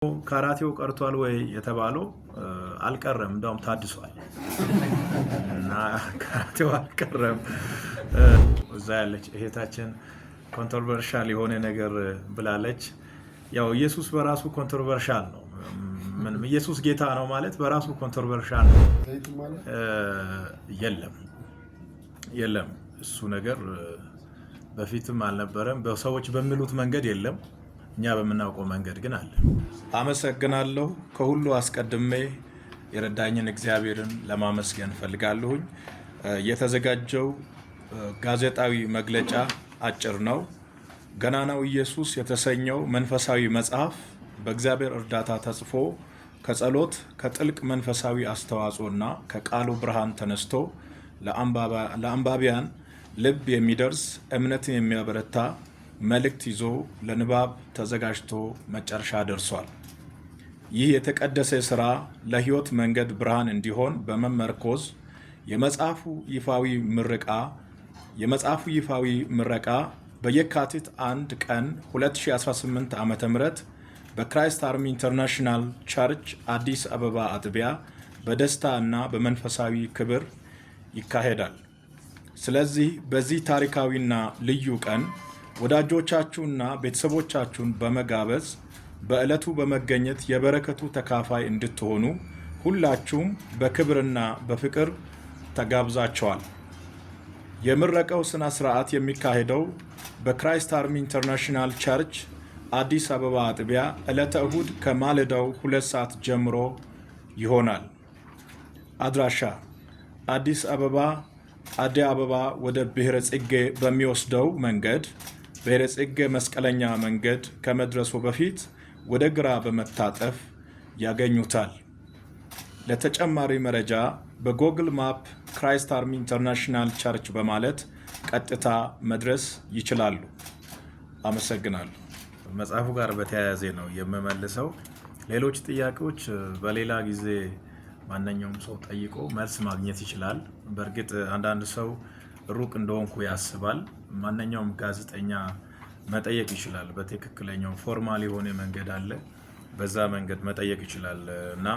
ካራቴው ቀርቷል ወይ የተባለው አልቀረም፣ እንደውም ታድሷል እና ካራቴው አልቀረም። እዛ ያለች እህታችን ኮንትሮቨርሻል የሆነ ነገር ብላለች። ያው ኢየሱስ በራሱ ኮንትሮቨርሻል ነው። ምንም ኢየሱስ ጌታ ነው ማለት በራሱ ኮንትሮቨርሻል ነው። የለም እሱ ነገር በፊትም አልነበረም። በሰዎች በሚሉት መንገድ የለም፣ እኛ በምናውቀው መንገድ ግን አለ። አመሰግናለሁ። ከሁሉ አስቀድሜ የረዳኝን እግዚአብሔርን ለማመስገን ፈልጋለሁኝ። የተዘጋጀው ጋዜጣዊ መግለጫ አጭር ነው። ገናናው ኢየሱስ የተሰኘው መንፈሳዊ መጽሐፍ በእግዚአብሔር እርዳታ ተጽፎ ከጸሎት ከጥልቅ መንፈሳዊ አስተዋጽኦና ከቃሉ ብርሃን ተነስቶ ለአንባቢያን ልብ የሚደርስ እምነትን የሚያበረታ መልእክት ይዞ ለንባብ ተዘጋጅቶ መጨረሻ ደርሷል። ይህ የተቀደሰ ሥራ ለሕይወት መንገድ ብርሃን እንዲሆን በመመርኮዝ የመጽሐፉ ይፋዊ ምረቃ በየካቲት 1 ቀን 2018 ዓ.ም በክራይስት አርሚ ኢንተርናሽናል ቸርች አዲስ አበባ አጥቢያ በደስታ እና በመንፈሳዊ ክብር ይካሄዳል። ስለዚህ በዚህ ታሪካዊና ልዩ ቀን ወዳጆቻችሁና ቤተሰቦቻችሁን በመጋበዝ በዕለቱ በመገኘት የበረከቱ ተካፋይ እንድትሆኑ ሁላችሁም በክብርና በፍቅር ተጋብዛችኋል። የምረቃው ሥነ ሥርዓት የሚካሄደው በክራይስት አርሚ ኢንተርናሽናል ቸርች አዲስ አበባ አጥቢያ ዕለተ እሁድ ከማለዳው 2 ሰዓት ጀምሮ ይሆናል። አድራሻ አዲስ አበባ አዲስ አበባ ወደ ብሔረ ጽጌ በሚወስደው መንገድ ብሔረ ጽጌ መስቀለኛ መንገድ ከመድረሱ በፊት ወደ ግራ በመታጠፍ ያገኙታል። ለተጨማሪ መረጃ በጎግል ማፕ ክራይስት አርሚ ኢንተርናሽናል ቸርች በማለት ቀጥታ መድረስ ይችላሉ። አመሰግናለሁ። መጽሐፉ ጋር በተያያዘ ነው የምመልሰው። ሌሎች ጥያቄዎች በሌላ ጊዜ ማንኛውም ሰው ጠይቆ መልስ ማግኘት ይችላል። በእርግጥ አንዳንድ ሰው ሩቅ እንደሆንኩ ያስባል። ማንኛውም ጋዜጠኛ መጠየቅ ይችላል። በትክክለኛው ፎርማል የሆነ መንገድ አለ፣ በዛ መንገድ መጠየቅ ይችላል እና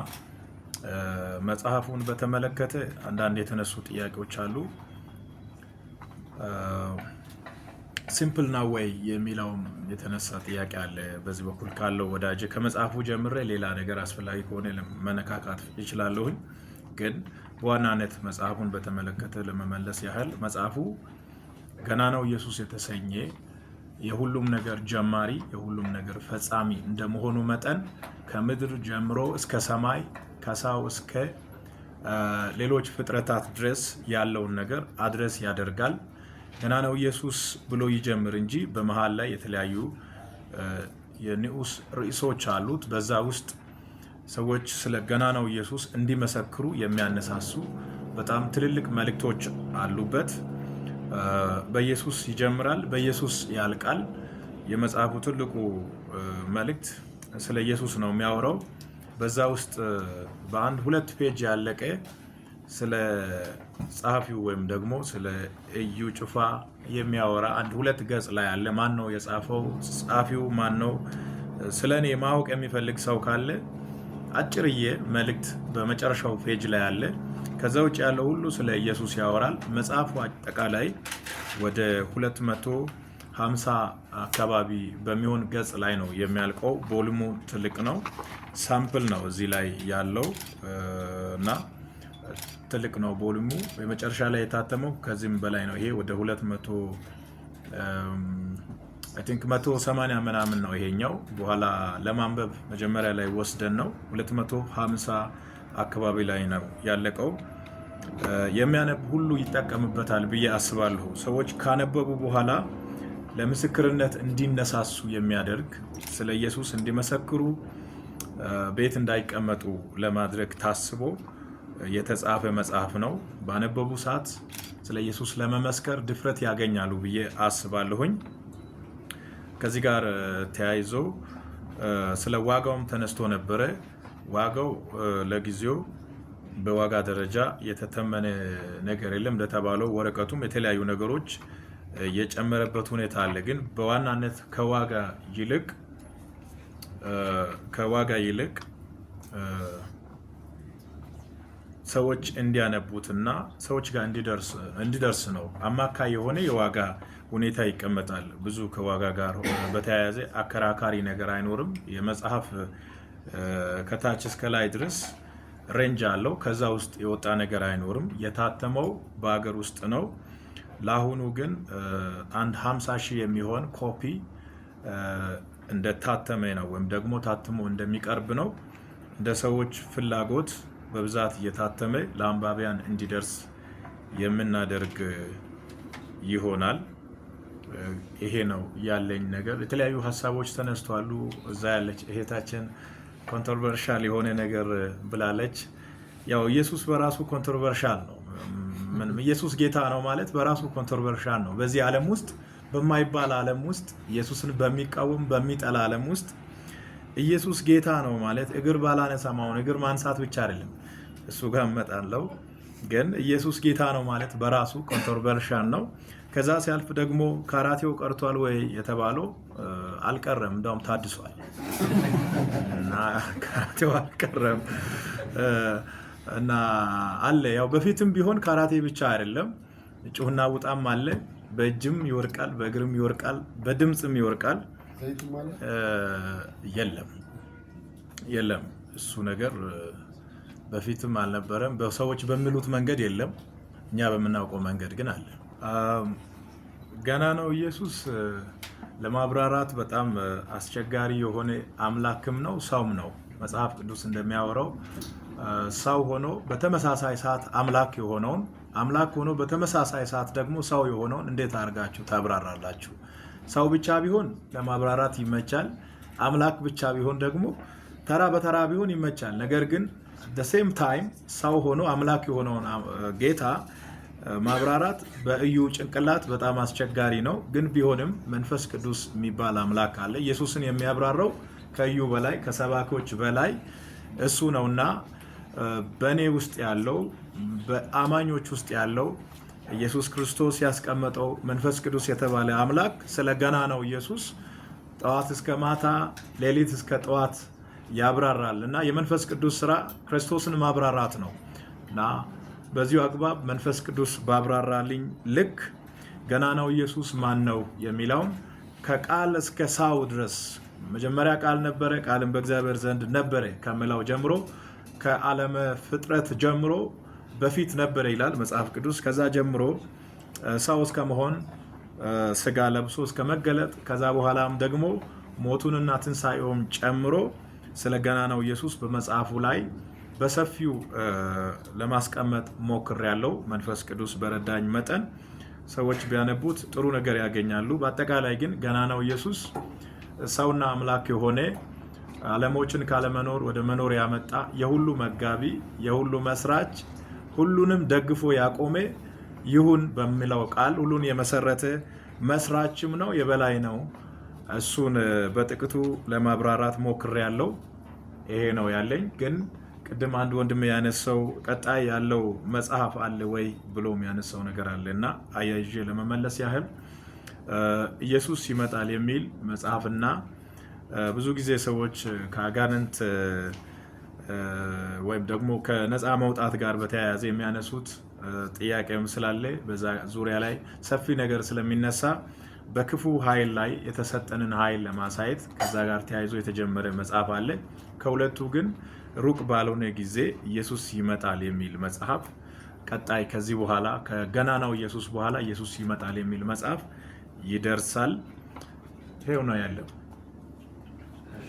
መጽሐፉን በተመለከተ አንዳንድ የተነሱ ጥያቄዎች አሉ። ሲምፕል ነው ወይ የሚለውም የተነሳ ጥያቄ አለ። በዚህ በኩል ካለው ወዳጅ ከመጽሐፉ ጀምሬ ሌላ ነገር አስፈላጊ ከሆነ መነካካት ይችላለሁኝ። ግን በዋናነት መጽሐፉን በተመለከተ ለመመለስ ያህል መጽሐፉ ገናናው ኢየሱስ የተሰኘ የሁሉም ነገር ጀማሪ የሁሉም ነገር ፈጻሚ እንደመሆኑ መጠን ከምድር ጀምሮ እስከ ሰማይ ከሰው እስከ ሌሎች ፍጥረታት ድረስ ያለውን ነገር አድረስ ያደርጋል። ገናናው ኢየሱስ ብሎ ይጀምር እንጂ በመሃል ላይ የተለያዩ የንዑስ ርዕሶች አሉት። በዛ ውስጥ ሰዎች ስለ ገናናው ኢየሱስ እንዲመሰክሩ የሚያነሳሱ በጣም ትልልቅ መልእክቶች አሉበት። በኢየሱስ ይጀምራል፣ በኢየሱስ ያልቃል። የመጽሐፉ ትልቁ መልእክት ስለ ኢየሱስ ነው የሚያወራው። በዛ ውስጥ በአንድ 2 ፔጅ ያለቀ ስለ ጸሐፊው ወይም ደግሞ ስለ እዩ ጩፋ የሚያወራ 2 ገጽ ላይ አለ። ማን ነው የጻፈው? ጸሐፊው ማን ነው? ስለ እኔ ማወቅ የሚፈልግ ሰው ካለ አጭርዬ መልእክት በመጨረሻው ፔጅ ላይ አለ። ከዛ ውጭ ያለው ሁሉ ስለ ኢየሱስ ያወራል። መጽሐፉ አጠቃላይ ወደ 250 አካባቢ በሚሆን ገጽ ላይ ነው የሚያልቀው። ቮልዩሙ ትልቅ ነው። ሳምፕል ነው እዚህ ላይ ያለው እና ትልቅ ነው ቮልዩሙ። የመጨረሻ ላይ የታተመው ከዚህም በላይ ነው። ይሄ ወደ 180 ምናምን ነው ይሄኛው። በኋላ ለማንበብ መጀመሪያ ላይ ወስደን ነው 250 አካባቢ ላይ ነው ያለቀው። የሚያነብ ሁሉ ይጠቀምበታል ብዬ አስባለሁ። ሰዎች ካነበቡ በኋላ ለምስክርነት እንዲነሳሱ የሚያደርግ ስለ ኢየሱስ እንዲመሰክሩ ቤት እንዳይቀመጡ ለማድረግ ታስቦ የተጻፈ መጽሐፍ ነው። ባነበቡ ሰዓት ስለ ኢየሱስ ለመመስከር ድፍረት ያገኛሉ ብዬ አስባለሁኝ። ከዚህ ጋር ተያይዞ ስለ ዋጋውም ተነስቶ ነበረ። ዋጋው ለጊዜው በዋጋ ደረጃ የተተመነ ነገር የለም። እንደተባለው ወረቀቱም የተለያዩ ነገሮች የጨመረበት ሁኔታ አለ። ግን በዋናነት ከዋጋ ይልቅ ከዋጋ ይልቅ ሰዎች እንዲያነቡትና ሰዎች ጋር እንዲደርስ ነው። አማካይ የሆነ የዋጋ ሁኔታ ይቀመጣል። ብዙ ከዋጋ ጋር በተያያዘ አከራካሪ ነገር አይኖርም። የመጽሐፍ ከታች እስከ ላይ ድረስ ሬንጅ አለው። ከዛ ውስጥ የወጣ ነገር አይኖርም። የታተመው በሀገር ውስጥ ነው። ለአሁኑ ግን አንድ 50 ሺህ የሚሆን ኮፒ እንደታተመ ነው፣ ወይም ደግሞ ታትሞ እንደሚቀርብ ነው። እንደ ሰዎች ፍላጎት በብዛት እየታተመ ለአንባቢያን እንዲደርስ የምናደርግ ይሆናል። ይሄ ነው ያለኝ ነገር። የተለያዩ ሀሳቦች ተነስተዋሉ። እዛ ያለች እህታችን ኮንትሮቨርሻል የሆነ ነገር ብላለች። ያው ኢየሱስ በራሱ ኮንትሮቨርሻል ነው። ኢየሱስ ጌታ ነው ማለት በራሱ ኮንትሮቨርሻል ነው። በዚህ ዓለም ውስጥ በማይባል ዓለም ውስጥ ኢየሱስን በሚቃወም በሚጠላ ዓለም ውስጥ ኢየሱስ ጌታ ነው ማለት እግር ባላነሳማውን እግር ማንሳት ብቻ አይደለም። እሱ ጋር እመጣለሁ። ግን ኢየሱስ ጌታ ነው ማለት በራሱ ኮንትሮቨርሻል ነው። ከዛ ሲያልፍ ደግሞ ካራቴው ቀርቷል ወይ የተባለው አልቀረም፣ እንዳውም ታድሷል። እና ካራቴው አልቀረም እና አለ። ያው በፊትም ቢሆን ካራቴ ብቻ አይደለም፣ ጩህና ውጣም አለ። በእጅም ይወርቃል፣ በእግርም ይወርቃል፣ በድምፅም ይወርቃል። የለም እሱ ነገር በፊትም አልነበረም። በሰዎች በሚሉት መንገድ የለም፣ እኛ በምናውቀው መንገድ ግን አለ። ገና ነው ኢየሱስ ለማብራራት በጣም አስቸጋሪ የሆነ አምላክም ነው ሰውም ነው። መጽሐፍ ቅዱስ እንደሚያወራው ሰው ሆኖ በተመሳሳይ ሰዓት አምላክ የሆነውን አምላክ ሆኖ በተመሳሳይ ሰዓት ደግሞ ሰው የሆነውን እንዴት አድርጋችሁ ታብራራላችሁ? ሰው ብቻ ቢሆን ለማብራራት ይመቻል። አምላክ ብቻ ቢሆን ደግሞ ተራ በተራ ቢሆን ይመቻል። ነገር ግን ሴም ታይም ሰው ሆኖ አምላክ የሆነውን ጌታ ማብራራት በእዩ ጭንቅላት በጣም አስቸጋሪ ነው። ግን ቢሆንም መንፈስ ቅዱስ የሚባል አምላክ አለ። ኢየሱስን የሚያብራራው ከእዩ በላይ ከሰባኪዎች በላይ እሱ ነውና በእኔ ውስጥ ያለው በአማኞች ውስጥ ያለው ኢየሱስ ክርስቶስ ያስቀመጠው መንፈስ ቅዱስ የተባለ አምላክ ስለ ገና ነው ኢየሱስ ጠዋት እስከ ማታ ሌሊት እስከ ጠዋት ያብራራል እና የመንፈስ ቅዱስ ስራ ክርስቶስን ማብራራት ነው እና በዚሁ አግባብ መንፈስ ቅዱስ ባብራራልኝ ልክ ገና ነው ኢየሱስ ማን ነው የሚለውን ከቃል እስከ ሳው ድረስ መጀመሪያ ቃል ነበረ፣ ቃልም በእግዚአብሔር ዘንድ ነበረ ከሚለው ጀምሮ ከዓለመ ፍጥረት ጀምሮ በፊት ነበረ ይላል መጽሐፍ ቅዱስ። ከዛ ጀምሮ ሰው እስከ መሆን ስጋ ለብሶ እስከ መገለጥ ከዛ በኋላም ደግሞ ሞቱንና ትንሣኤውን ጨምሮ ስለ ገና ነው ኢየሱስ በመጽሐፉ ላይ በሰፊው ለማስቀመጥ ሞክሬያለሁ። መንፈስ ቅዱስ በረዳኝ መጠን ሰዎች ቢያነቡት ጥሩ ነገር ያገኛሉ። በአጠቃላይ ግን ገና ነው ኢየሱስ ሰውና አምላክ የሆነ ዓለሞችን ካለመኖር ወደ መኖር ያመጣ የሁሉ መጋቢ የሁሉ መስራች ሁሉንም ደግፎ ያቆመ ይሁን በሚለው ቃል ሁሉን የመሰረተ መስራችም ነው፣ የበላይ ነው። እሱን በጥቂቱ ለማብራራት ሞክሬያለሁ። ይሄ ነው ያለኝ። ግን ቅድም አንድ ወንድም ያነሳው ቀጣይ ያለው መጽሐፍ አለ ወይ ብሎ ያነሳው ነገር አለ እና አያይዤ ለመመለስ ያህል ኢየሱስ ይመጣል የሚል መጽሐፍና ብዙ ጊዜ ሰዎች ከአጋንንት ወይም ደግሞ ከነፃ መውጣት ጋር በተያያዘ የሚያነሱት ጥያቄም ስላለ በዛ ዙሪያ ላይ ሰፊ ነገር ስለሚነሳ በክፉ ኃይል ላይ የተሰጠንን ኃይል ለማሳየት ከዛ ጋር ተያይዞ የተጀመረ መጽሐፍ አለ። ከሁለቱ ግን ሩቅ ባልሆነ ጊዜ ኢየሱስ ይመጣል የሚል መጽሐፍ ቀጣይ ከዚህ በኋላ ከገና ነው ኢየሱስ በኋላ ኢየሱስ ይመጣል የሚል መጽሐፍ ይደርሳል። ይሄው ነው ያለው።